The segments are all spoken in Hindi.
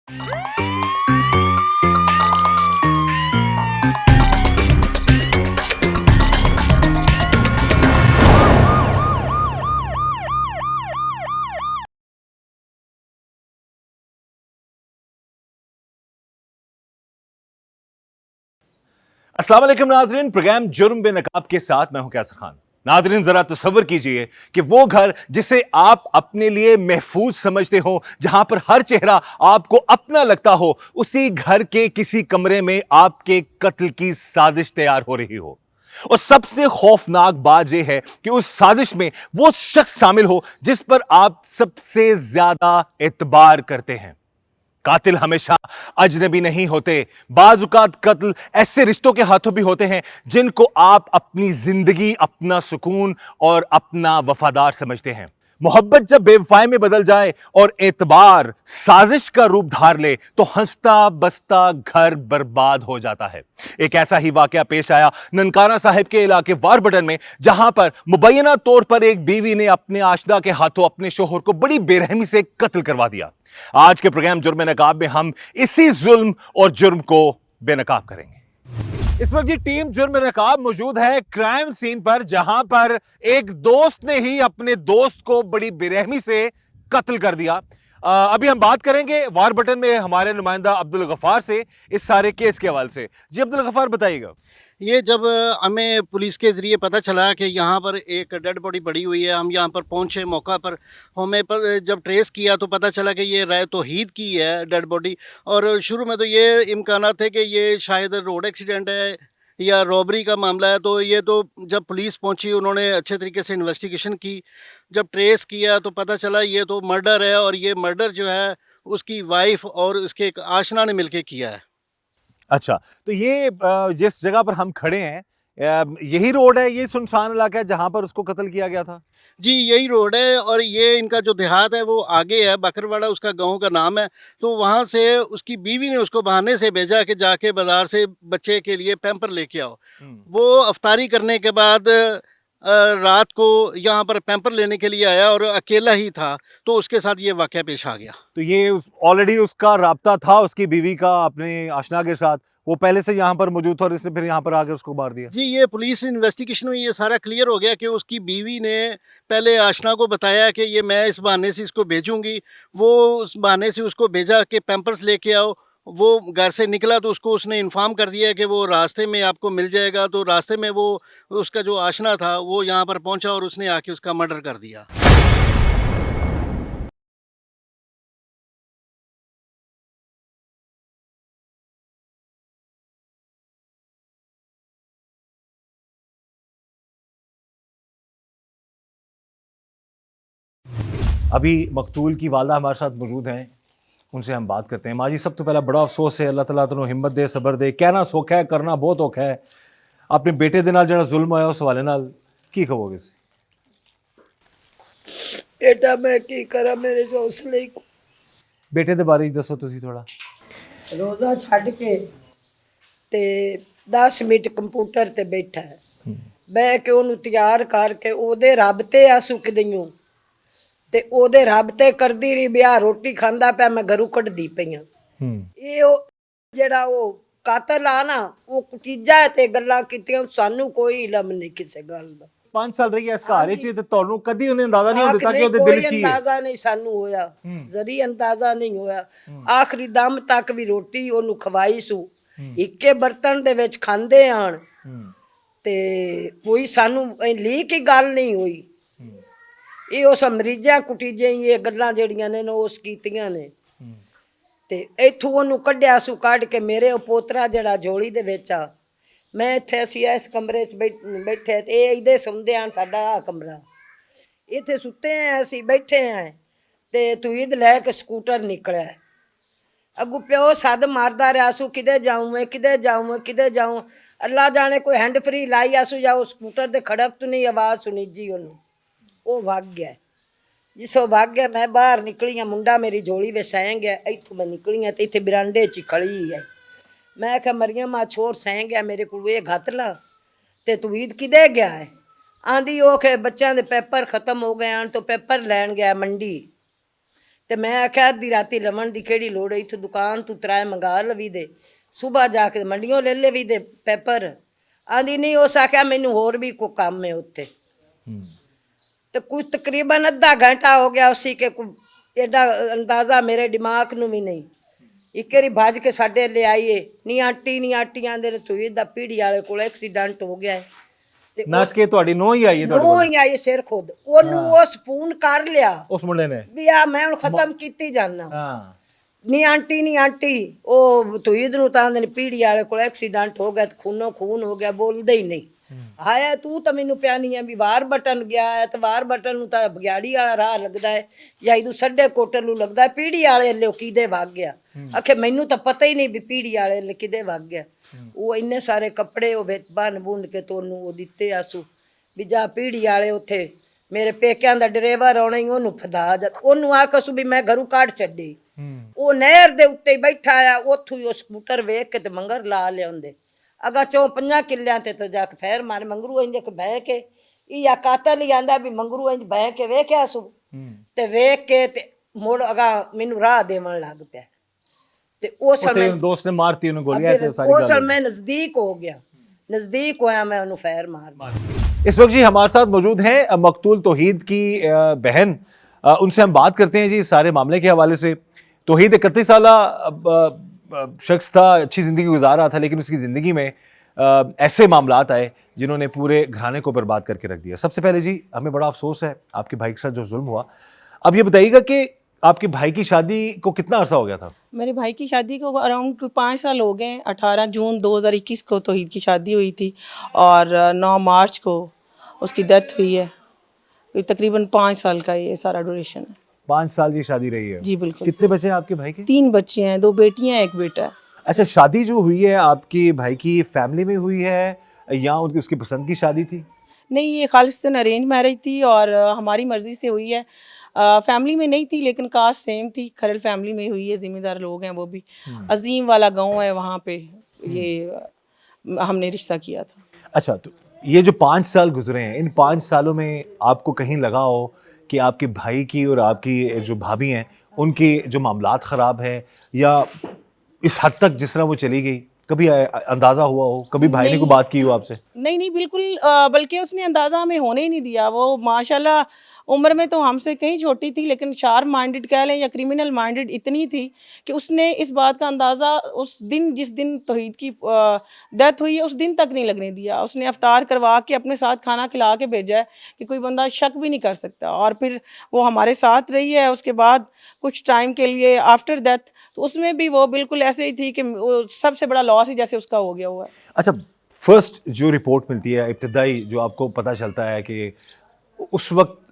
अस्सलाम वालेकुम नाजरीन, प्रोग्राम जुर्म बेनकाब के साथ मैं हूं कैसर खान। नाजरीन, जरा तसव्वुर कीजिए कि वो घर जिसे आप अपने लिए महफूज समझते हो, जहां पर हर चेहरा आपको अपना लगता हो, उसी घर के किसी कमरे में आपके कत्ल की साजिश तैयार हो रही हो। और सबसे खौफनाक बात यह है कि उस साजिश में वो शख्स शामिल हो जिस पर आप सबसे ज्यादा एतबार करते हैं। कातिल हमेशा अजनबी नहीं होते। बाजुकात कत्ल ऐसे रिश्तों के हाथों भी होते हैं जिनको आप अपनी जिंदगी, अपना सुकून और अपना वफादार समझते हैं। मोहब्बत जब बेवफाई में बदल जाए और एतबार साजिश का रूप धार ले तो हंसता बसता घर बर्बाद हो जाता है। एक ऐसा ही वाकया पेश आया ननकाना साहिब के इलाके वारबटन में, जहां पर मुबैना तौर पर एक बीवी ने अपने आशना के हाथों अपने शोहर को बड़ी बेरहमी से कत्ल करवा दिया। आज के प्रोग्राम जुर्म नकाब में हम इसी जुल्म और जुर्म को बेनकाब करेंगे। इस वक्त जी टीम जुर्म नकाब मौजूद है क्राइम सीन पर, जहां पर एक दोस्त ने ही अपने दोस्त को बड़ी बेरहमी से कत्ल कर दिया। अभी हम बात करेंगे वारबटन में हमारे नुमाइंदा अब्दुल गफ्फार से इस सारे केस के हवाले से। जी अब्दुल गफ्फार, बताइएगा। ये जब हमें पुलिस के ज़रिए पता चला कि यहाँ पर एक डेड बॉडी पड़ी हुई है, हम यहाँ पर पहुँचे मौका पर। हमें जब ट्रेस किया तो पता चला कि ये राय तौहीद की है डेड बॉडी। और शुरू में तो ये इम्कानात थे कि ये शायद रोड एक्सीडेंट है या रॉबरी का मामला है। तो ये तो जब पुलिस पहुँची उन्होंने अच्छे तरीके से इन्वेस्टिगेशन की। जब ट्रेस किया तो पता चला ये तो मर्डर है, और ये मर्डर जो है उसकी वाइफ और उसके एक आशना ने मिलके किया है। अच्छा, तो ये जिस जगह पर हम खड़े हैं, यही रोड है, ये सुनसान इलाका है जहां पर उसको कत्ल किया गया था? जी, यही रोड है, और ये इनका जो देहात है वो आगे है, बकरवाड़ा उसका गाँव का नाम है। तो वहाँ से उसकी बीवी ने उसको बहाने से भेजा कि जाके बाज़ार से बच्चे के लिए पैम्पर लेके आओ। वो अफ्तारी करने के बाद रात को यहाँ पर पैम्पर लेने के लिए आया और अकेला ही था, तो उसके साथ ये वाक़या पेश आ गया। तो ये ऑलरेडी उसका राब्ता था उसकी बीवी का अपने आशना के साथ, वो पहले से यहाँ पर मौजूद था और इसने फिर यहाँ पर आकर उसको मार दिया। जी, ये पुलिस इन्वेस्टिगेशन में ये सारा क्लियर हो गया कि उसकी बीवी ने पहले आशना को बताया कि ये मैं इस बहाने से इसको भेजूँगी। वो उस बहाने से उसको भेजा कि पैम्पर्स लेके आओ। वो घर से निकला तो उसको उसने इन्फॉर्म कर दिया कि वो रास्ते में आपको मिल जाएगा। तो रास्ते में वो उसका जो आशना था वो यहाँ पर पहुँचा और उसने आके उसका मर्डर कर दिया। अभी मकतूल की वालदा हमारे साथ मौजूद हैं, उनसे हम बात करते हैं। माँ जी, सब तो पहला बड़ा अफसोस है, अल्लाह ताला तुहानू हिम्मत दे, सबर दे। कहना सौखा है, करना बहुत औखा है। अपने बेटे दे नाल जिहड़ा जुल्म होया उस हवाले नाल की कहोगे? बेटा मैं की करा, मेरे हौसले को बेटे दे बारे दसो तुसी थोड़ा। रोज़ा छड़ के ते 10 मिनट कंप्यूटर ते बैठा है, बह के ओनू तैयार करके ओदे रब ते आ सुक दईओ ते ओदे रब ते करदी रही ब्याह, रोटी खांदा पिया, मैं घरू कढदी पईयां। ये ओ जेड़ा ओ कातल आ ना, वो कुटीजा है ते गल्लां कीतियां, सानू कोई इलम नहीं किसे गल दा। 5 साल रही है इस घर च, ते तुहानू कदी उन्हें अंदाजा नहीं होता कि ओदे कोई दिल की है? अंदाजा नहीं सानू होया, जरी अंदाजा नहीं होया। आखिरी दम तक भी रोटी ओनू खवाई सू, इक्के बर्तन दे विच खांदे आण, ते कोई सानू लीक की गल नहीं हुई। ये उस मरीजा कुटीजे ये गल्लां जेड़ियां ने उस कीतियां ने, ते इथों ओनू कढिया सू, कढ के मेरे पोतरा जेड़ा झोली दे विच आ, मैं इत्थे असी इस कमरे च बैठे ते इहदे सौंदे आन, साडा आ कमरा, इत्थे सुते हैं असी, बैठे हैं ते तुईद लैके स्कूटर निकलिया। अगू प्यो सद मारदा रहा सू, किदे जाऊं मैं, किदे जाऊं मैं, किदे जाऊं। अल्लाह जाने कोई हैंड फ्री लाई आसू या स्कूटर दे खड़क तो नहीं आवाज़ सुनी जी ओनू, वो भाग गया। जिसो भाग गया मैं बाहर निकली, मुंडा मेरी झोली में सह गया। इथों मैं निकली तो इतने बरांडे च खड़ी है। मैं क्या मरियम आ छोर सह गया मेरे को, ये घत ला ते तू ईद किदे गया है? आंधी ओ के बच्चों के पेपर खत्म हो गए हैं तो पेपर लैन गया मंडी, ਤੇ ਮੈਂ ਆਖਿਆ ਅੱਧੀ ਰਾਤੀ ਲਵਣ ਦੀ ਕਿਹੜੀ ਲੋੜ ਹੈ, ਇੱਥੇ ਦੁਕਾਨ ਤੂੰ ਤਰਾਏ ਮੰਗਾ ਲਵੀ ਦੇ, ਸੁਬਾ ਜਾ ਕੇ ਮੰਡੀਆਂ ਲੈ ਲਵੀ ਦੇ ਪੇਪਰ। ਆਂਦੀ ਨਹੀਂ, ਉਸ ਆਖਿਆ ਮੈਨੂੰ ਹੋਰ ਵੀ ਕੋਈ ਕੰਮ ਹੈ ਉੱਥੇ। ਤੇ ਕੁਝ ਤਕਰੀਬਨ ਅੱਧਾ ਘੰਟਾ ਹੋ ਗਿਆ ਉसी के एडा अंदाजा मेरे दिमाग ਨੂੰ ਵੀ ਨਹੀਂ। ਇੱਕ ਵਾਰੀ ਭੱਜ ਕੇ ਸਾਡੇ ਲੈ ਆਈਏ, ਨੀ ਆਂਟੀ ਆਂਦੇ ਨੇ ਤੂੰ ਇਹਦਾ ਪੀੜੀ ਵਾਲੇ ਕੋਲ ਐਕਸੀਡੈਂਟ ਹੋ ਗਿਆ ਹੈ। ਤੇ ਨੱਸ ਕੇ ਤੁਹਾਡੀ ਨੋਹ ਹੀ ਆਈ ਹੈ ਤੁਹਾਡੇ ਨੋ ਕੋਲ? ਹੀ ਆਈ ਸਿਰ ਖੁਦ, ਉਹਨੂੰ ਉਸ ਫੋਨ ਕਰ ਲਿਆ ਉਸ ਮੁੰਡੇ ਨੇ ਵੀ ਆ ਮੈਂ ਹੁਣ ਖਤਮ ਕੀਤੀ ਜਾਨਾ। ਹਾਂ। ਨੀ ਆਂਟੀ ਉਹ ਤੂੰ ਨੂੰ ਤਾਂ ਆਂਦੇ ਨੇ ਪੀੜੀ ਵਾਲੇ ਕੋਲ ਐਕਸੀਡੈਂਟ ਹੋ ਗਿਆ ਤੇ ਖੂਨੋ ਖੂਨ ਹੋ ਗਿਆ, ਬੋਲਦੇ ਹੀ ਨਹੀਂ। ਆਇਆ ਤੂੰ ਤਾਂ ਮੈਨੂੰ ਪਿਆ ਨਹੀਂ ਆ ਵੀ ਵਾਰ ਬਟਨ ਗਿਆ ਹੈ, ਤੇ ਵਾਰ ਬਟਨ ਨੂੰ ਤਾਂ ਬਗਿਆੜੀ ਵਾਲਾ ਰਾਹ ਲੱਗਦਾ ਹੈ ਜਾਂ ਇਹਦੂ ਸੱਡੇ ਕੋਟਲ ਨੂੰ ਲੱਗਦਾ ਹੈ, ਪੀੜੀ ਵਾਲੇ ਲਿਓ ਕਿਦੇ ਵਗ ਗਿਆ। ਆਖੇ ਮੈਨੂੰ ਤਾਂ ਪਤਾ ਹੀ ਨਹੀਂ ਵੀ ਪੀੜੀ ਵਾਲੇ ਲੈ ਕਿਦੇ ਵਗ ਗਿਆ। ਉਹ ਇੰਨੇ ਸਾਰੇ ਕੱਪੜੇ ਉਹ ਵਿੱਚ ਬੰਨ ਬੁੰਨ ਕੇ ਤੋਨੂੰ ਉਹ ਦਿੱਤੇ ਆਸੂ ਵੀ ਜਾ ਪੀੜੀ ਵਾਲੇ ਉੱਥੇ ਮੇਰੇ ਪੇਕਿਆਂ ਦਾ ਡਰਾਈਵਰ ਆਉਣਾ ਹੀ, ਉਹਨੂੰ ਫਦਾ ਜਾ, ਉਹਨੂੰ ਆਖਸੂ ਵੀ ਮੈਂ ਘਰੋਂ ਕੱਢ ਛੱਡੀ। ਉਹ ਨਹਿਰ ਦੇ ਉੱਤੇ ਹੀ ਬੈਠਾ ਆ, ਉੱਥੋਂ ਹੀ ਉਹ ਸਕੂਟਰ ਵੇਖ ਕੇ ਤੇ ਮੰਗਰ ਲਾ ਲਿਆਉਂਦੇ। ਅਗਾ 4-5 ਕਿੱਲਿਆਂ ਤੇ ਜਾ ਕੇ ਫੇਰ ਮਾਰ ਮੰਗਰੂ ਇੰਜ ਬਹਿ ਕੇ ਇਹ ਆ ਕਾਤਲ ਹੀ ਆਂਦਾ ਵੀ ਮੰਗਰੂ ਇੰਜ ਬਹਿ ਕੇ ਵੇਖਿਆ ਸੂ ਤੇ ਵੇਖ ਕੇ ਤੇ ਮੁੜ ਅਗਾ ਮੈਨੂੰ ਰਾਹ ਦੇਵਣ ਲੱਗ ਪਿਆ। ਤੇ ਉਸ ਸਮੇਂ ਦੋਸਤ ਨੇ ਮਾਰਤੀ ਉਹਨੂੰ ਗੋਲੀਆਂ ਤੇ ਸਾਰੀ ਉਸ ਸਮੇਂ नजदीक हो गया, नजदीक होया मैं उन्हें फैर मार। इस वक्त जी हमारे साथ मौजूद हैं मकतूल तौहीद की बहन। उनसे हम बात करते हैं जी सारे मामले के हवाले से। तौहीद 31 साल शख्स था, अच्छी ज़िंदगी गुजार रहा था, लेकिन उसकी ज़िंदगी में ऐसे मामलात आए जिन्होंने पूरे घराने को बर्बाद करके रख दिया। सबसे पहले जी हमें बड़ा अफसोस है आपके भाई के साथ जो जुल्म हुआ। अब ये बताइएगा कि आपके भाई की शादी को कितना अरसा हो गया था? मेरे भाई की शादी को अराउंड 5 साल हो गए। 18 जून 2021 को तौहीद की शादी हुई थी और 9 मार्च को उसकी डेथ हुई है। तो तकरीबन 5 साल का ये सारा ड्यूरेशन है। 5 साल की शादी रही है? जी बिल्कुल। कितने बच्चे हैं आपके भाई के? 3 बच्चे हैं, 2 बेटियां, 1 बेटा है। अच्छा, शादी जो हुई है आपके भाई की फैमिली में हुई है या उनकी उसकी पसंद की शादी थी? नहीं, ये खालिस्तान अरेंज मैरिज थी और हमारी मर्जी से हुई है। फैमिली में नहीं थी लेकिन कास्ट सेम थी, खरल फैमिली में हुई है, जिम्मेदार लोग हैं वो भी। अजीम वाला गांव है, वहाँ पे ये हमने रिश्ता किया था। अच्छा, तो ये जो 5 साल गुजरे हैं, इन 5 सालों में आपको कहीं लगा हो कि आपके भाई की और आपकी जो भाभी हैं उनके जो मामलात ख़राब हैं, या इस हद तक जिस तरह वो चली गई, कभी अंदाज़ा हुआ हो, कभी भाई ने कोई बात की हो आपसे? नहीं बिल्कुल, बल्कि उसने अंदाज़ा हमें होने ही नहीं दिया। वो माशाल्लाह उम्र में तो हमसे कहीं छोटी थी, लेकिन शार्प माइंडेड कह लें या क्रिमिनल माइंडेड इतनी थी कि उसने इस बात का अंदाज़ा उस दिन, जिस दिन तौहीद की डेथ हुई है, उस दिन तक नहीं लगने दिया। उसने अफ्तार करवा के अपने साथ खाना खिला के भेजा है कि कोई बंदा शक भी नहीं कर सकता। और फिर वो हमारे साथ रही है उसके बाद कुछ टाइम के लिए आफ्टर डेथ, तो उसमें भी वो बिल्कुल ऐसे ही थी कि वो सबसे बड़ा लॉस ही जैसे उसका हो गया हुआ है। अच्छा, फर्स्ट जो रिपोर्ट मिलती है, इब्तिदाई जो आपको पता चलता है कि उस वक्त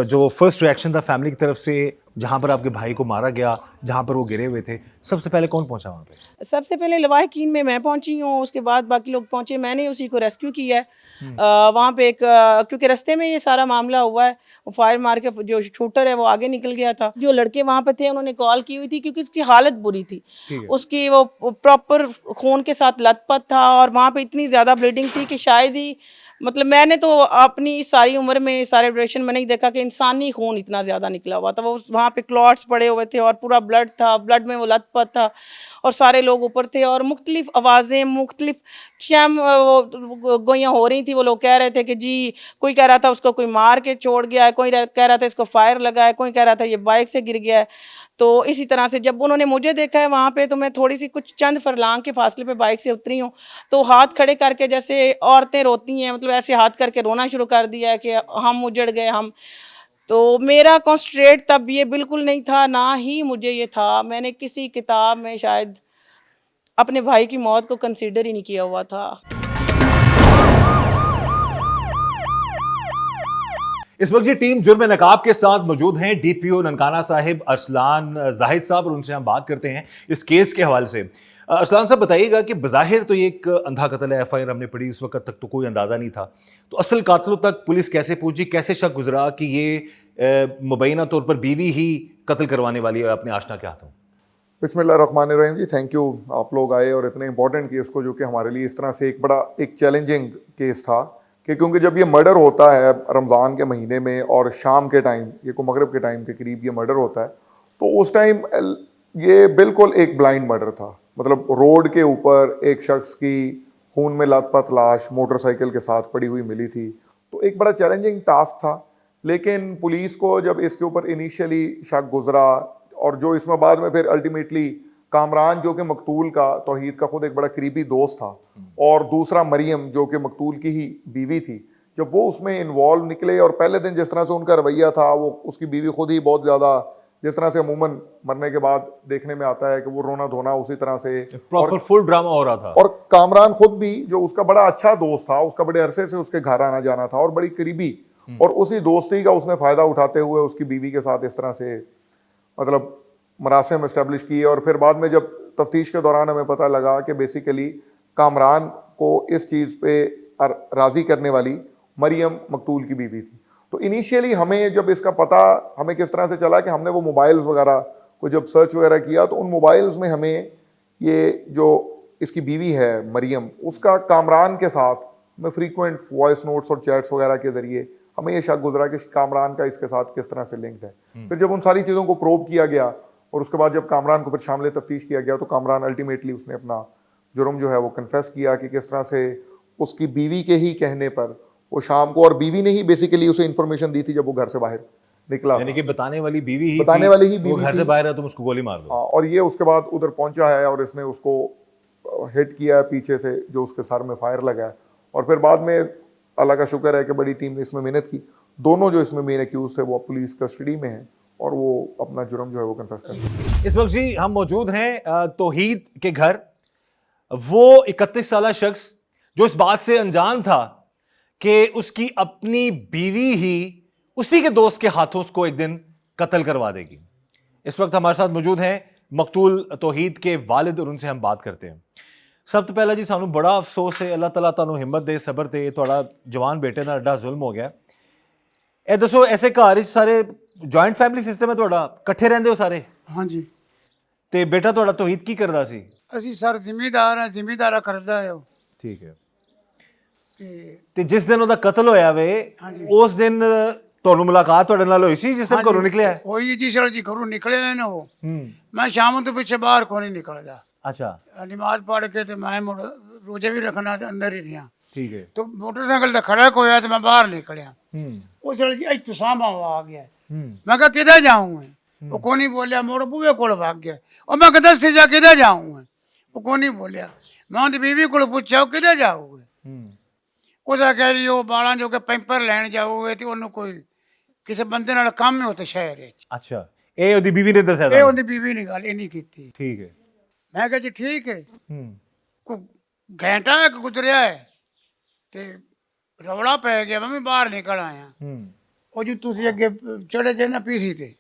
जो फर्स्ट रिएक्शन था फैमिली की तरफ से, जहाँ पर आपके भाई को मारा गया, जहाँ पर वो गिरे हुए थे, सबसे पहले कौन पहुँचा वहाँ पे? सबसे पहले लवाहकीन में मैं पहुंची हूँ, उसके बाद बाकी लोग पहुंचे, मैंने उसी को रेस्क्यू किया है। वहाँ पे एक क्योंकि रास्ते में ये सारा मामला हुआ है, वो फायर मार के जो शूटर है वो आगे निकल गया था। जो लड़के वहाँ पे थे उन्होंने कॉल की हुई थी क्योंकि उसकी हालत बुरी थी, उसकी वो प्रॉपर खून के साथ लथपथ था और वहाँ पे इतनी ज़्यादा ब्लीडिंग थी कि शायद ही, मतलब मैंने तो अपनी सारी उम्र में सारे ड्यूरेशन में नहीं देखा कि इंसानी खून इतना ज़्यादा निकला हुआ था। वो वहाँ पे क्लॉट्स पड़े हुए थे और पूरा ब्लड था, ब्लड में वो लथपथ था और सारे लोग ऊपर थे और मुख्तलिफ आवाज़ें, मुख्तलिफ शम गोइयाँ हो रही थी। वो लोग कह रहे थे कि जी, कोई कह रहा था उसको कोई मार के छोड़ गया है, कोई कह रहा था इसको फायर लगा है, कोई कह रहा था ये बाइक से गिर गया है। तो इसी तरह से जब उन्होंने मुझे देखा है वहाँ पे, तो मैं थोड़ी सी कुछ चंद फरलांग के फासले पे बाइक से उतरी हूँ, तो हाथ खड़े करके जैसे औरतें रोती हैं, मतलब ऐसे हाथ करके रोना शुरू कर दिया है कि हम उजड़ गए हम। तो मेरा कॉन्संट्रेट तब ये बिल्कुल नहीं था, ना ही मुझे ये था। मैंने किसी किताब में शायद अपने भाई की मौत को कंसीडर ही नहीं किया हुआ था। इस वक्त ये टीम जुर्म नकाब के साथ मौजूद हैं डीपीओ ननकाना साहिब अरसलान जाहिद साहब, और उनसे हम बात करते हैं इस केस के हवाले से। अरसलान साहब, बताइएगा कि बज़ाहिर तो ये एक अंधा कत्ल है, एफआईआर हमने पढ़ी, उस वक्त तक तो कोई अंदाज़ा नहीं था, तो असल कातिलों तक पुलिस कैसे पहुंची, कैसे शक गुजरा कि ये मुबैना तौर पर बीवी ही कत्ल करवाने वाली है अपने आशना के हाथों? बिस्मिल्लाहिर्रहमानिर्रहीम जी, थैंक यू, आप लोग आए और इतने इंपॉर्टेंट केस को, जो कि हमारे लिए इस तरह से एक बड़ा एक चैलेंजिंग केस था, कि क्योंकि जब ये मर्डर होता है रमज़ान के महीने में और शाम के टाइम, ये को मगरिब के टाइम के करीब ये मर्डर होता है, तो उस टाइम ये बिल्कुल एक ब्लाइंड मर्डर था। मतलब रोड के ऊपर एक शख्स की खून में लथपथ लाश मोटरसाइकिल के साथ पड़ी हुई मिली थी, तो एक बड़ा चैलेंजिंग टास्क था। लेकिन पुलिस को जब इसके ऊपर इनिशियली शक गुजरा, और जो इसमें बाद में फिर अल्टीमेटली कामरान जो कि मकतूल का, तौहीद का खुद एक बड़ा करीबी दोस्त था, और दूसरा मरियम जो कि मकतूल की ही बीवी थी, जब वो उसमें इन्वॉल्व निकले, और पहले दिन जिस तरह से उनका रवैया था, वो उसकी बीवी खुद ही बहुत ज़्यादा, जिस तरह से अमूमन मरने के बाद देखने में आता है कि वो रोना धोना उसी तरह से, प्रॉपर फुल ड्रामा हो रहा था। और कामरान खुद भी जो उसका बड़ा अच्छा दोस्त था, उसका बड़े अरसे से उसके घर आना जाना था और बड़ी करीबी, और उसी दोस्ती का उसने फ़ायदा उठाते हुए उसकी बीवी के साथ इस तरह से मतलब मरासिम इस्टेब्लिश किए। और फिर बाद में जब तफ्तीश के दौरान हमें पता लगा कि बेसिकली कामरान को इस चीज़ पे राज़ी करने वाली मरियम मकतूल की बीवी थी। तो इनिशियली हमें जब इसका पता हमें किस तरह से चला कि हमने वो मोबाइल्स वगैरह को जब सर्च वगैरह किया, तो उन मोबाइल्स में हमें ये जो इसकी बीवी है मरियम, उसका कामरान के साथ में फ्रीक्वेंट वॉइस नोट्स और चैट्स वगैरह के ज़रिए हमें ये शक गुजरा कि कामरान का इसके साथ किस तरह से लिंक है। फिर जब उन सारी चीज़ों को प्रोब किया गया, और उसके बाद जब कामरान को फिर शामिल तफ्तीश किया गया, तो कामरान अल्टीमेटली उसने अपना जुर्म जो है वो कन्फेस किया कि किस तरह से उसकी बीवी के ही कहने पर वो शाम को, और बीवी ने ही बेसिकली उसे इंफॉर्मेशन दी थी जब वो घर से बाहर निकला, यानी कि बताने वाली बीवी ही बताने थी, वाली ही वो बीवी घर थी। से बाहर है तुम उसको गोली मार दो। हाँ, और ये उसके बाद उधर पहुंचा है और इसने उसको हिट किया है पीछे से, जो उसके सर में फायर लगा है। और फिर बाद में अल्लाह का शुक्र है कि बड़ी टीम ने इसमें मेहनत की। दोनों जो इसमें मेन एक्यूज थे वो पुलिस कस्टडी में हैं और वो अपना जुर्म जो है वो कन्फेस कर दिया। इस वक्त जी हम मौजूद हैं तौहीद के घर। वो 31 साल शख्स जो इस बात से अनजान था कि उसकी अपनी बीवी ही उसी के दोस्त के हाथों उसको एक दिन कत्ल करवा देगी। इस वक्त हमारे साथ मौजूद हैं मकतूल तौहीद के वालिद और उनसे हम बात करते हैं। सब तो पहला जी सानू बड़ा अफसोस है, अल्लाह ताला तुहानू हिम्मत दे, सबर दे, थोड़ा जवान बेटे नाल एडा जुल्म हो गया। ए दसो ऐसे घर सारे जॉइंट फैमिली सिस्टम है ਤੁਹਾਡਾ, ਇਕੱਠੇ ਰਹਿੰਦੇ ਹੋ ਸਾਰੇ? ਹਾਂਜੀ ਤੇ ਬੇਟਾ ਤੁਹਾਡਾ ਤੌਹੀਦ ਕੀ ਕਰਦਾ ਸੀ? ਅਸੀਂ ਸਰ ਜ਼ਿਮੀਦਾਰ ਹਾਂ, ਜ਼ਿਮੀਦਾਰਾ ਕਰਦਾ ਹੈ ਉਹ ਠੀਕ ਹੈ। ਤੇ ਤੇ ਜਿਸ ਦਿਨ ਉਹਦਾ ਕਤਲ ਹੋਇਆ ਵੇ ਹਾਂਜੀ। ਉਸ ਦਿਨ ਤੁਹਾਨੂੰ ਮੁਲਾਕਾਤ ਤੁਹਾਡੇ ਨਾਲ ਹੋਈ ਸੀ ਜਿਸ ਦਿਨ ਘਰੋਂ ਨਿਕਲਿਆ? ਹੋਈ ਜੀ ਸਰ ਜੀ, ਘਰੋਂ ਨਿਕਲਿਆ ਹੈ ਨਾ ਉਹ। ਹੂੰ। ਮੈਂ ਸ਼ਾਮ ਤੋਂ ਪਿੱਛੇ ਬਾਹਰ ਕੋਈ ਨਹੀਂ ਨਿਕਲਦਾ। ਅੱਛਾ ਨਮਾਜ਼ ਪੜ੍ਹ ਕੇ ਤੇ ਮੈਂ ਮੁੜ ਰੋਜ਼ੇ ਵੀ ਰੱਖਣਾ ਤੇ ਅੰਦਰ ਹੀ ਰਿਹਾ। ਠੀਕ ਹੈ। तो मोटरसाइकिल तो खड़ा होया तो मैं बाहर निकलिया। ਹੂੰ वो चल जी इतों सामा आ गया। ਹੂੰ मैं कहा किधर जाऊँ मैं? वो को नहीं बोलिया, मोड़ बूहे को भाग गया। और मैं कहा दस से जा किधर जाऊँ मैं? वो को नहीं बोलिया। मैं उनकी बीवी को पूछा किधर जाओगे? ਹੂੰ उस कह जी वो बाला जो के पैंपर लैन जाओगे तो उन्होंने कोई किसी बंदे नाल काम है उत्ते शहर विच। ਅੱਛਾ ਇਹ ਉਹਦੀ ਬੀਵੀ ਨੇ ਦੱਸਿਆ ये ਤੁਹਾਨੂੰ? उनकी बीवी ने गल नहीं की। ਠੀਕ ਹੈ। मैं कहा जी ठीक है। ਹੂੰ को घंटा एक गुजरिया है ਤੇ ਰੌਲਾ ਪੈ ਗਿਆ। ਮੈਂ ਵੀ ਬਾਹਰ ਨਿਕਲ ਆਇਆ। ਹੂੰ ਉਹ ਜੀ ਤੁਸੀਂ ਅੱਗੇ ਚੜੇ ਜੇ ਨਾ ਪੀਸੀ ਤੇ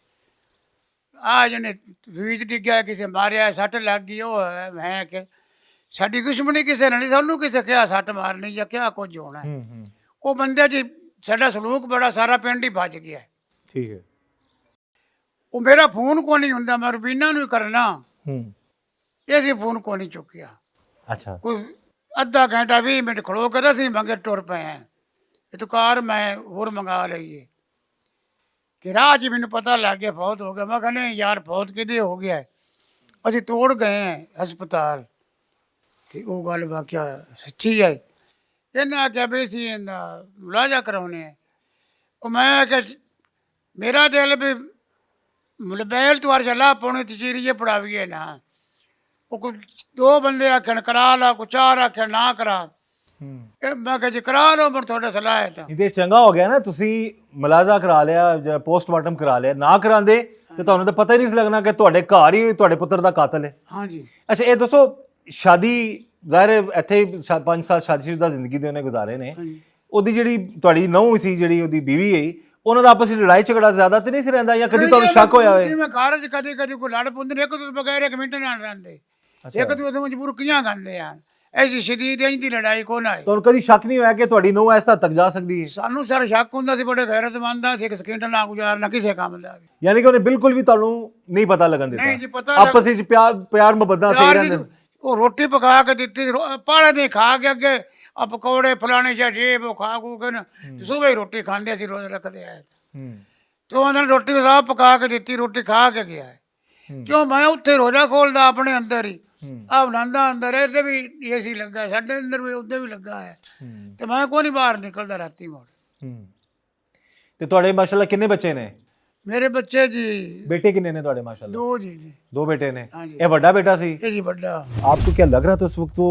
ਆ ਜਣੇ ਵੀਜ ਡਿੱਗਿਆ, ਕਿਸੇ ਮਾਰਿਆ, ਸੱਟ ਲੱਗ ਗਈ। ਉਹ ਹੈ ਮੈਂ ਕਿ ਸਾਡੀ ਦੁਸ਼ਮਣੀ ਕਿਸੇ ਨਾਲ ਨਹੀਂ, ਸਾਨੂੰ ਕਿਸੇ ਕਿਹਾ ਸੱਟ ਮਾਰਨੀ ਜਾਂ ਕਿਹਾ ਕੁਝ ਹੋਣਾ। ਹੂੰ ਹੂੰ ਉਹ ਬੰਦੇ ਜੀ ਸਾਡਾ ਸਲੂਕ ਬੜਾ, ਸਾਰਾ ਪਿੰਡ ਹੀ ਭੱਜ ਗਿਆ। ਠੀਕ ਹੈ। ਉਹ ਮੇਰਾ ਫੋਨ ਕੋ ਨਹੀਂ ਹੁੰਦਾ, ਮੈਂ ਰੁਬੀਨਾ ਨੂੰ ਹੀ ਕਰਨਾ, ਹੂੰ ਇਹ ਸੀ ਫੋਨ ਕੋ ਨਹੀਂ ਚੁੱਕਿਆ। ਅੱਛਾ ਕੋਈ ਅੱਧਾ ਘੰਟਾ 20 ਮਿੰਟ ਖਲੋ ਕੇ ਅਸੀਂ ਮੰਗੇ ਟੁਰ ਪਏ ਹਾਂ। ਇਹ ਤੋਂ ਕਾਰ ਮੈਂ ਹੋਰ ਮੰਗਾ ਲਈਏ ਕਿ ਰਾਹ 'ਚ ਮੈਨੂੰ ਪਤਾ ਲੱਗ ਗਿਆ ਫੌਤ ਹੋ ਗਿਆ। ਮੈਂ ਕਹਿੰਦਾ ਯਾਰ ਫੌਤ ਕਿਹਦੇ ਹੋ ਗਿਆ ਹੈ? ਅਸੀਂ ਤੋੜ ਗਏ ਹਾਂ ਹਸਪਤਾਲ। ਤੇ ਉਹ ਗੱਲ ਵਾਕਿਆ ਸੱਚੀ ਹੈ। ਇਹਨਾਂ ਆਖਿਆ ਵੀ ਅਸੀਂ ਇਹਦਾ ਮੁਲਾਜ਼ਾ ਕਰਾਉਣੇ ਹੈ। ਉਹ ਮੈਂ ਆਖਿਆ ਮੇਰਾ ਦਿਲ ਵੀ ਮੁਲਬੈਲ ਤੁਆਰ ਚੱਲਾ ਪਾਉਣੇ ਤਜੀਰੀਏ ਪੜਾਵੀਏ ਨਾ। ਉਹ ਕੋਈ ਦੋ ਬੰਦੇ ਆਖਣ ਕਰਾ ਲਾ, ਕੋਈ ਚਾਰ ਆਖਣ ਨਾ ਕਰਾ। ਇਹ ਮੈਂ ਕਿਹਾ ਜੀ ਕਰਾ ਲਓ, ਪਰ ਤੁਹਾਡਾ ਸਲਾਹ ਹੈ ਤਾਂ। ਇਹਦੇ ਚੰਗਾ ਹੋ ਗਿਆ ਨਾ ਤੁਸੀਂ ਮੁਲਾਜ਼ਾ ਕਰਾ ਲਿਆ ਜਾਂ ਪੋਸਟਮਾਰਟਮ ਕਰਾ ਲਿਆ। ਨਾ ਕਰਾਉਂਦੇ ਤੇ ਤੁਹਾਨੂੰ ਤਾਂ ਪਤਾ ਹੀ ਨਹੀਂ ਸੀ ਲੱਗਣਾ ਕਿ ਤੁਹਾਡੇ ਘਰ ਹੀ ਤੁਹਾਡੇ ਪੁੱਤਰ ਦਾ ਕਾਤਲ ਹੈ। ਹਾਂਜੀ ਅੱਛਾ ਇਹ ਦੱਸੋ ਸ਼ਾਦੀ ਜ਼ਾਹਿਰ ਹੈ ਇੱਥੇ 5 ਸਾਲ ਸ਼ਾਦੀशुदा ਜ਼ਿੰਦਗੀ ਦੇ ਉਹਨੇ ਗੁਜ਼ਾਰੇ ਨੇ। ਹਾਂਜੀ ਉਹਦੀ ਜਿਹੜੀ ਤੁਹਾਡੀ ਨੂੰਹ ਸੀ, ਜਿਹੜੀ ਉਹਦੀ ਬੀਵੀ ਹੈ, ਉਹਨਾਂ ਦਾ ਆਪਸ ਵਿੱਚ ਲੜਾਈ ਝਗੜਾ ਜ਼ਿਆਦਾ ਤੇ ਨਹੀਂ ਸੀ ਰਹਿੰਦਾ, ਜਾਂ ਕਦੀ ਤੁਹਾਨੂੰ ਸ਼ੱਕ ਹੋਇਆ ਹੋਵੇ? ਜਿਵੇਂ ਘਰ 'ਚ ਕਦੀ ਕਦੀ ਕੋਈ ਲੜ ਪੁੰਦੇ ਨੇ, ਇੱਕ ਤੋਂ ਬਗੈਰ ਇੱਕ ਮਿੰਟ ਨਾਲ ਰਹਿੰਦੇ, ਇੱਕ ਦੂਜੇ ਮਜਬੂਰ ਕਿਆਂ ਗਾਂਦੇ ਆ। ਐਸੀ ਸ਼ਦੀਦ ਇੰਜ ਦੀ ਲੜਾਈ ਕੋ ਨਾ ਹੈ। ਤੁਹਾਨੂੰ ਕਦੀ ਸ਼ੱਕ ਨਹੀਂ ਹੋਇਆ ਕਿ ਤੁਹਾਡੀ ਨੂੰਹ ਇਸ ਹੱਦ ਤੱਕ ਜਾ ਸਕਦੀ ਹੈ? ਸਾਨੂੰ ਸਰ ਸ਼ੱਕ ਹੁੰਦਾ ਸੀ, ਬੜੇ ਗੈਰਤਮੰਦ ਆ ਸੀ, ਇੱਕ ਸਕਿੰਟ ਨਾ ਗੁਜ਼ਾਰਨਾ ਕਿਸੇ ਕੰਮ ਦਾ ਵੀ। ਯਾਨੀ ਕਿ ਉਹਨੇ ਬਿਲਕੁਲ ਵੀ ਤੁਹਾਨੂੰ ਨਹੀਂ ਪਤਾ ਲੱਗਣ ਨਹੀਂ ਜੀ, ਦਿੱਤਾ, ਪਤਾ ਆਪਸ ਵਿੱਚ ਪਿਆਰ ਮੁਹੱਬਤ ਨਾਲ ਸਹੀ ਯਾਰ ਰਹਿੰਦੇ? ਜੀ, ਉਹ ਰੋਟੀ ਪਕਾ ਕੇ ਦਿੱਤੀ, ਪਾਲੇ ਦੇ ਖਾ ਕੇ ਅੱਗੇ ਆ ਪਕੌੜੇ ਫਲਾਣੇ ਜਾਂ ਜੇ ਉਹ ਖਾ ਖੂ ਕੇ ਨਾ ਤੇ ਸੁਬਹ ਹੀ ਰੋਟੀ ਖਾਂਦੇ ਸੀ ਰੋਜ਼ ਰੱਖਦੇ ਆਏ ਤੇ ਉਹਨਾਂ ਨੇ ਰੋਟੀ ਸਾਹ ਪਕਾ ਕੇ ਦਿੱਤੀ ਰੋਟੀ ਖਾ ਕੇ ਗਿਆ ਹੈ। ਕਿਉਂ ਮੈਂ ਉੱਥੇ ਰੋਜ਼ਾ ਖੋਲਦਾ ਆਪਣੇ ਅੰਦਰ ਹੀ ਆ ਬਣਾਉਂਦਾ ਅੰਦਰ ਇਹਦੇ ਵੀ ਏਸੀ ਲੱਗਾ ਸਾਡੇ ਅੰਦਰ ਵੀ ਉਹਦੇ ਵੀ ਲੱਗਾ ਹੈ ਤੇ ਮੈਂ ਕੋਈ ਨਹੀਂ ਬਾਹਰ ਨਿਕਲਦਾ ਰਾਤੀ ਮੋੜ। ਤੇ ਤੁਹਾਡੇ ਮਾਸ਼ਾਅੱਲਾ ਕਿੰਨੇ ਬੱਚੇ ਨੇ? ਮੇਰੇ ਬੱਚੇ ਜੀ बेटे कितने ने ਤੁਹਾਡੇ ਮਾਸ਼ਾਅੱਲਾ? 2 ਜੀ ਨੇ। 2 बेटे ने। हाँ जी। ये बड़ा बेटा सी? ਇਹ ਜੀ ਵੱਡਾ। आपको क्या लग रहा था उस वक्त वो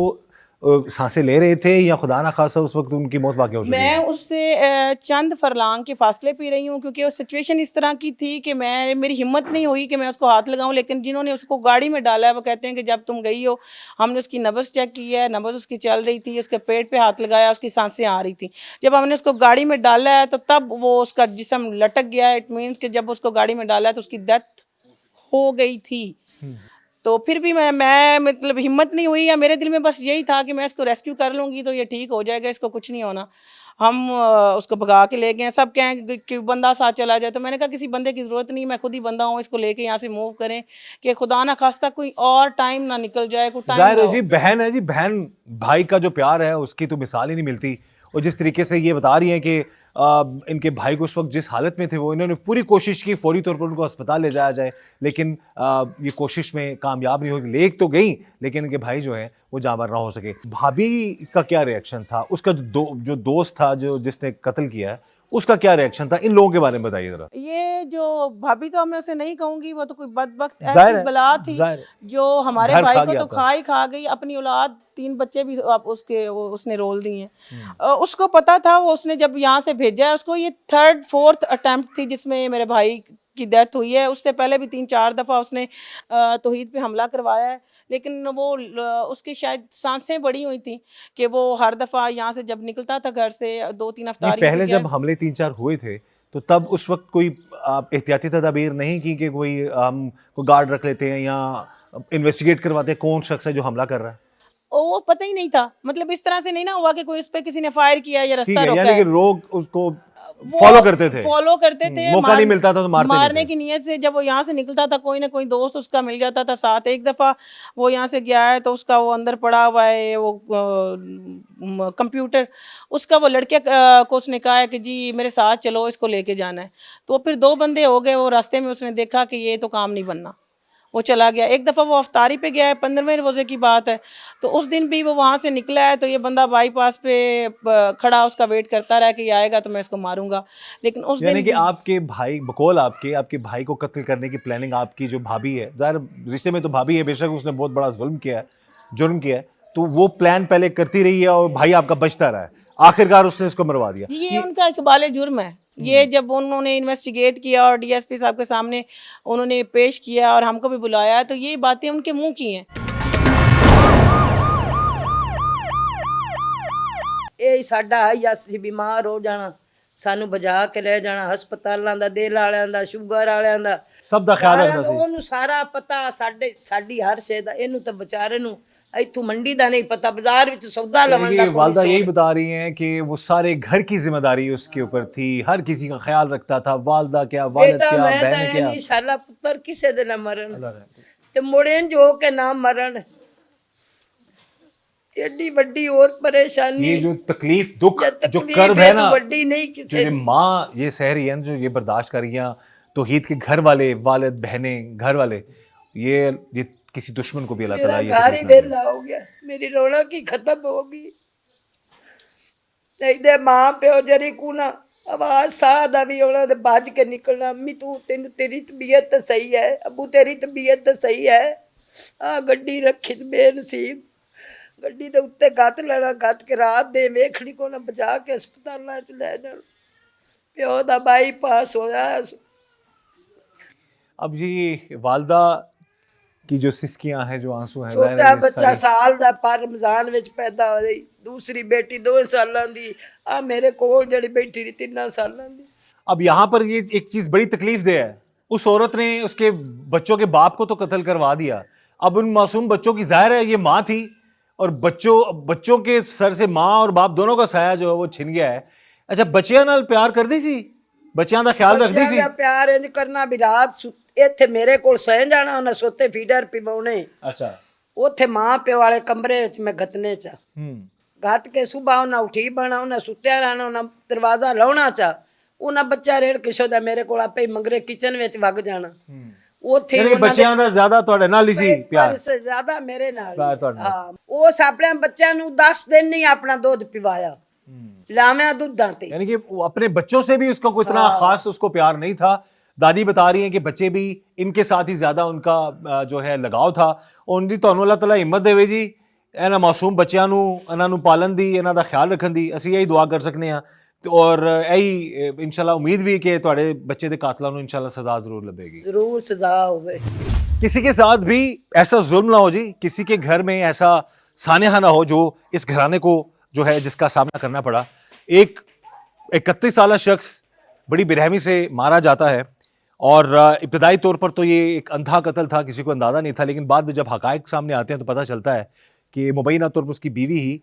सांसें ले रहे थे या खुदा ना खासा उस वक्त उनकी मौत वाक़ई हो चुकी मैं है? उससे चंद फरलांग के फासले पी रही हूँ क्योंकि वो सिचुएशन इस तरह की थी कि मेरी हिम्मत नहीं हुई कि मैं उसको हाथ लगाऊं, लेकिन जिन्होंने उसको गाड़ी में डाला है वो कहते हैं कि जब तुम गई हो हमने उसकी नब्ज़ चेक की है, नब्ज़ उसकी चल रही थी, उसके पेट पे हाथ लगाया, उसकी सांसें आ रही थी। जब हमने उसको गाड़ी में डाला है तो तब वो उसका जिस्म लटक गया है। इट मीन्स कि जब उसको गाड़ी में डाला है तो उसकी डेथ हो गई थी। तो फिर भी मैं मतलब हिम्मत नहीं हुई, या मेरे दिल में बस यही था कि मैं इसको रेस्क्यू कर लूँगी तो ये ठीक हो जाएगा, इसको कुछ नहीं होना। हम उसको भगा के ले गए। सब कहें कि बंदा साथ चला जाए, तो मैंने कहा किसी बंदे की ज़रूरत नहीं, मैं खुद ही बंदा हूँ, इसको लेके यहाँ से मूव करें कि खुदा ना खास्ता कोई और टाइम ना निकल जाए, कोई टाइम जाहिर ना है जी, बहन है जी, बहन भाई का जो प्यार है उसकी तो मिसाल ही नहीं मिलती। और जिस तरीके से ये बता रही हैं कि इनके भाई को उस वक्त जिस हालत में थे वो इन्होंने पूरी कोशिश की फौरी तौर पर उनको अस्पताल ले जाया जाए, लेकिन ये कोशिश में कामयाब नहीं हुई। ले तो गई लेकिन इनके भाई जो है वो जाँबार ना हो सके। भाभी का क्या रिएक्शन था? उसका जो दोस्त था जिसने कत्ल किया है उसका क्या रिएक्शन था? इन लोगों के बारे में बताइए जरा। ये जो भाभी तो मैं उसे नहीं कहूँगी, वो तो कोई बदबख्त जाहिर ऐसी है, बला थी जाहिर है। जो हमारे घर भाई खा को गया तो था। खा गई, अपनी औलाद 3 बच्चे भी उसने रोल दिए हैं। उसको पता था, वो उसने जब यहाँ से भेजा है उसको, ये 3rd 4th अटेम्प्ट थी जिसमें मेरे भाई की डेथ हुई है। उससे पहले भी 3-4 दफ़ा उसने तौहीद पे हमला करवाया है, लेकिन वो उसकी शायद सांसें बड़ी हुई थी कि वो हर दफ़ा यहाँ से जब निकलता था घर से 2-3 नहीं, अफ्तारी पहले हो गया। जब हमले 3-4 हुए थे तो तब उस वक्त कोई एहतियाती तदाबीर नहीं की कि कोई हम को गार्ड रख लेते हैं या इन्वेस्टिगेट करवाते हैं कौन शख्स है जो हमला कर रहा है? वो पता ही नहीं था, मतलब इस तरह से नहीं ना हुआ कि कोई उस पे किसी ने फायर किया या ठीक रास्ता है, रोका यानी है। कि लोग उसको वो फॉलो करते थे। फॉलो करते थे, मौका नहीं मिलता था तो मारते नहीं मारने थे। की नीयत से जब वो यहाँ से निकलता था कोई ना कोई दोस्त उसका मिल जाता था साथ। एक दफ़ा वो यहाँ से गया है तो उसका वो अंदर पड़ा हुआ है वो कंप्यूटर, उसका वो लड़के को उसने कहा है कि जी मेरे साथ चलो, इसको लेके जाना है। तो फिर 2 बंदे हो गए, वो रास्ते में उसने देखा कि ये तो काम नहीं बनना, वो चला गया। एक दफ़ा वो अफ्तारी पे गया है, 15वें रोज़े की बात है, तो उस दिन भी वो वहाँ से निकला है तो ये बंदा बाईपास पे खड़ा उसका वेट करता रहा कि ये आएगा तो मैं इसको मारूंगा। लेकिन उस यानी दिन कि आपके भाई बकौल आपके भाई को कत्ल करने की प्लानिंग आपकी जो भाभी है, ज़ाहिर रिश्ते में तो भाभी है, बेशक उसने बहुत बड़ा जुर्म किया है, तो वो प्लान पहले करती रही है और भाई आपका बचता रहा है, आखिरकार उसने इसको मरवा दिया। ये उनका इकबाल जुर्म है। ये जब उन्होंने इन्वेस्टिगेट किया और डीएसपी साहब के सामने उन्होंने पेश किया और हमको भी बुलाया, तो ये बातें उनके मुंह की हैं। ਇਹ ਸਾਡਾ ਜਾਂ ਅਸੀਂ ਬਿਮਾਰ ਹੋ ਜਾਣਾ, ਸਾਨੂੰ ਬਜਾ ਕੇ ਲੈ ਜਾਣਾ ਹਸਪਤਾਲਾਂ ਦਾ, ਦਿਲ ਵਾਲਿਆਂ ਦਾ, ਸ਼ੂਗਰ ਵਾਲਿਆਂ ਦਾ, ਸਭ ਦਾ ਖਿਆਲ ਸਾਰਿਆਂ ਰੱਖਦਾ ਦਾ ਸੀ। ਉਹਨੂੰ ਸਾਰਾ ਪਤਾ, ਸਾਡੀ ਹਰ ਸ਼ੈ ਦਾ। ਇਹਨੂੰ ਤਾਂ ਵਿਚਾਰੇ ਨੂੰ ਇੱਥੋਂ ਮੰਡੀ ਦਾ नहीं पता, बाजार ਵਿੱਚ सौदा यानी लवन कि ਦਾ वालदा यही बता रही हैं कि वो सारे घर की जिम्मेदारी उसके ऊपर थी, हर किसी का ख्याल रखता था, वालदा क्या, वालिद बेटा क्या, मैं तो बहन क्या। नहीं शाला पुत्र किसे दे ना मरण ते मुड़े जो के ना मरण। एडी बड़ी और परेशानी, ये जो तकलीफ दुख या जो तकलीफ कर्ब है है तो ना, बड़ी नहीं जो किसे ये माँ ये सह रही है, जो ये बर्दाश्त कर रही हैं तौहीद के घर वाले, वालिद, बहनें, घर वाले, ये किसी दुश्मन को भी अल्लाह ताला मेरा ये घर ही तकलीफ ना दे। वेला हो गया, मेरी रौनक ही खत्म होगी। ਇਹਦੇ ਮਾਂ ਪਿਓ ਜਰੀ ਕੋ ਨਾ ਆਵਾਜ਼ ਸਾਹ ਦਾ ਵੀ ਉਹਨਾਂ ਦੇ ਭੱਜ ਕੇ ਨਿਕਲਣਾ, ਅੰਮੀ ਤੂੰ ਤੈਨੂੰ ਤੇਰੀ ਤਬੀਅਤ ਤਾਂ ਸਹੀ ਹੈ, ਅੱਬੂ ਤੇਰੀ ਤਬੀਅਤ ਤਾਂ ਸਹੀ ਹੈ, ਆ ਗੱਡੀ ਰੱਖੀ ਤੇ ਬੇਨਸੀਬ ਗੱਡੀ ਦੇ ਉੱਤੇ ਗੱਤ ਲੈਣਾ, ਗੱਤ ਕੇ ਰਾਤ ਦੇ ਵੇਖਣੀ ਕੋ ਨਾ ਬਚਾ ਕੇ ਹਸਪਤਾਲਾਂ ਚ ਲੈ ਜਾਣ। ਪਿਓ ਦਾ ਬਾਈਪਾਸ ਹੋਇਆ। अब ये वालदा की जो सिसकियां हैं, जो आंसू हैं, ज़ाहिर है ਛੋਟਾ ये ਬੱਚਾ सारे- ਸਾਲ ਦਾ ਪਰ ਰਮਜ਼ਾਨ ਵਿੱਚ ਪੈਦਾ ਹੋਈ, ਦੂਸਰੀ ਬੇਟੀ 2 ਸਾਲਾਂ ਦੀ, ਆ ਮੇਰੇ ਕੋਲ ਜਿਹੜੀ ਬੈਠੀ ਰਹੀ 3 ਸਾਲਾਂ ਦੀ। अब यहाँ पर ये एक चीज बड़ी तकलीफ दे है, उस औरत ने उसके बच्चों के बाप को तो कत्ल करवा दिया। अब उन मासूम बच्चों की, जाहिर है ये माँ थी और बच्चों के सर से माँ और बाप दोनों का साया जो है वो छिन गया है। अच्छा, बच्चियां नाल प्यार करदी सी, बच्चियां दा ख्याल रखदी ਬੱਚਿਆਂ सी। ਦਾ ਪਿਆਰ ਇੰਜ ਕਰਨਾ ਵੀ ਰਾਤ ਇੱਥੇ ਮੇਰੇ ਕੋਲ ਸੌਂ ਜਾਣਾ, ਉਹਨਾਂ ਸੋਤੇ ਫੀਡਰ ਪਿਵਾਉਣੇ, अच्छा। ਉੱਥੇ ਮਾਂ ਪਿਓ ਵਾਲੇ ਕਮਰੇ ਵਿੱਚ ਮੈਂ ਗਤਨੇ ਚ। घात के सुबह उन्हें उठी बना उन्हें सुत्या रहना उन्हें दरवाजा लाउना चा उन्हें बच्चा रेड़ किशोदा मेरे को आपे ही मंगरे किचन विच वग जाना ਉੱਥੇ यानी ਉਹਨਾਂ ਦੇ ਬੱਚਿਆਂ ਦਾ ਜ਼ਿਆਦਾ ਤੁਹਾਡੇ ਨਾਲ ਹੀ ਸੀ ਪਿਆਰ ਪਰ ਸੇ ਜ਼ਿਆਦਾ ਮੇਰੇ ਨਾਲ ਪਿਆਰ ਤੁਹਾਡੇ ਨਾਲ। ਹਾਂ ਉਸ ਆਪਣੇ ਬੱਚਿਆਂ ਨੂੰ 10 ਦਿਨ ਨਹੀਂ ਆਪਣਾ ਦੁੱਧ ਪਿਵਾਇਆ ਲਾਵਿਆਂ ਦੁੱਧਾਂ ਤੇ यानी कि वो अपने बच्चों से भी उसका कोई इतना खास उसको प्यार नहीं था। दादी बता रही हैं कि बच्चे भी इनके साथ ही ज्यादा उनका जो है लगाव था। उनकी ਤੁਹਾਨੂੰ ਅੱਲਾਹ ਤਾਲਾ ਹਿੰਮਤ ਦੇਵੇ ਜੀ ਇਹਨਾਂ ਮਾਸੂਮ ਬੱਚਿਆਂ ਨੂੰ ਇਹਨਾਂ ਨੂੰ ਪਾਲਣ ਦੀ ਇਹਨਾਂ ਦਾ ਖਿਆਲ ਰੱਖਣ ਦੀ ਅਸੀਂ ਇਹੀ ਦੁਆ ਕਰ ਸਕਨੇ ਆ और यही इंशाल्लाह उम्मीद भी कि ਤੁਹਾਡੇ ਬੱਚੇ ਦੇ ਕਾਤਲਾਂ ਨੂੰ इंशाल्लाह सजा जरूर लभेगी। ਜ਼ਰੂਰ ਸਜ਼ਾ ਹੋਵੇ किसी के साथ भी ऐसा जुल्म ना हो जी, किसी के घर में ऐसा सानेहा ना हो जो इस घराने को जो है जिसका सामना करना पड़ा। एक 31 साल शख्स बड़ी बेरहमी से मारा जाता है और इब्तदाई तौर पर तो ये एक अंधा कत्ल था, किसी को अंदाज़ा नहीं था, लेकिन बाद में जब हक़ाइक़ सामने आते हैं तो पता चलता है कि मुबैना तौर पर उसकी बीवी ही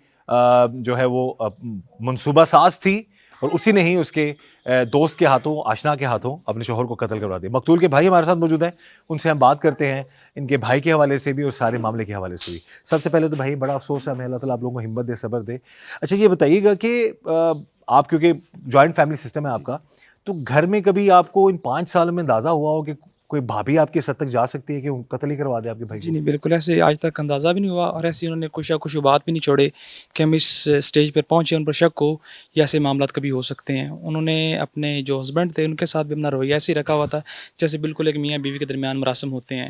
जो है वो मनसूबा साज थी और उसी ने ही उसके दोस्त के हाथों, आशना के हाथों अपने शोहर को कत्ल करवा दिया। मकतूल के भाई हमारे साथ मौजूद हैं, उनसे हम बात करते हैं इनके भाई के हवाले से भी और सारे मामले के हवाले से भी। सबसे पहले तो भाई बड़ा अफसोस है, हमें अल्लाह ताला आप लोगों को हिम्मत दे, सब्र दे। अच्छा ये बताइएगा कि आप क्योंकि जॉइंट फैमिली सिस्टम है आपका, तो घर में कभी आपको इन 5 सालों में अंदाज़ा हुआ हो कि कोई भाभी आपकी इस हद तक जा सकती है कि वो कत्ल ही करवा दे आपके भाई जी को? नहीं, बिल्कुल ऐसे आज तक अंदाज़ा भी नहीं हुआ और ऐसे उन्होंने कुछ बात भी नहीं छोड़े कि हम इस स्टेज पर पहुँचे, उन पर शक हो या ऐसे मामला कभी हो सकते हैं। उन्होंने अपने जो हस्बैंड थे उनके साथ भी अपना रवैया ऐसे ही रखा हुआ था जैसे बिल्कुल एक मियाँ बीवी के दरमियान मरासम होते हैं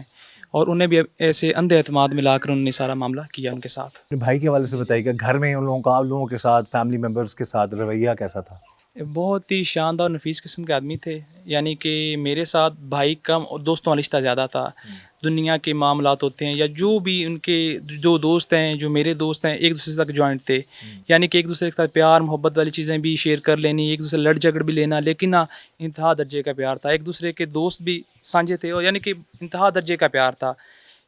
और उन्हें भी ऐसे अंधे एतमाद मिलाकर उन्होंने सारा मामला किया उनके साथ। अपने भाई के हवाले से बताइएगा, घर में उन लोगों का, आप लोगों के साथ, फैमिली मेम्बर्स के साथ रवैया कैसा था? बहुत ही शानदार और नफीस किस्म के आदमी थे, यानी कि मेरे साथ भाई कम और दोस्तों वाला रिश्ता ज़्यादा था। दुनिया के मामलात होते हैं या जो भी उनके जो दोस्त हैं, जो मेरे दोस्त हैं, एक दूसरे से तक जॉइंट थे, यानी कि एक दूसरे के साथ प्यार मोहब्बत वाली चीज़ें भी शेयर कर लेनी, एक दूसरे लड़ झगड़ भी लेना, लेकिन ना इंतहा दर्जे का प्यार था। एक दूसरे के दोस्त भी साझे थे और यानी कि इंतहा दर्जे का प्यार था।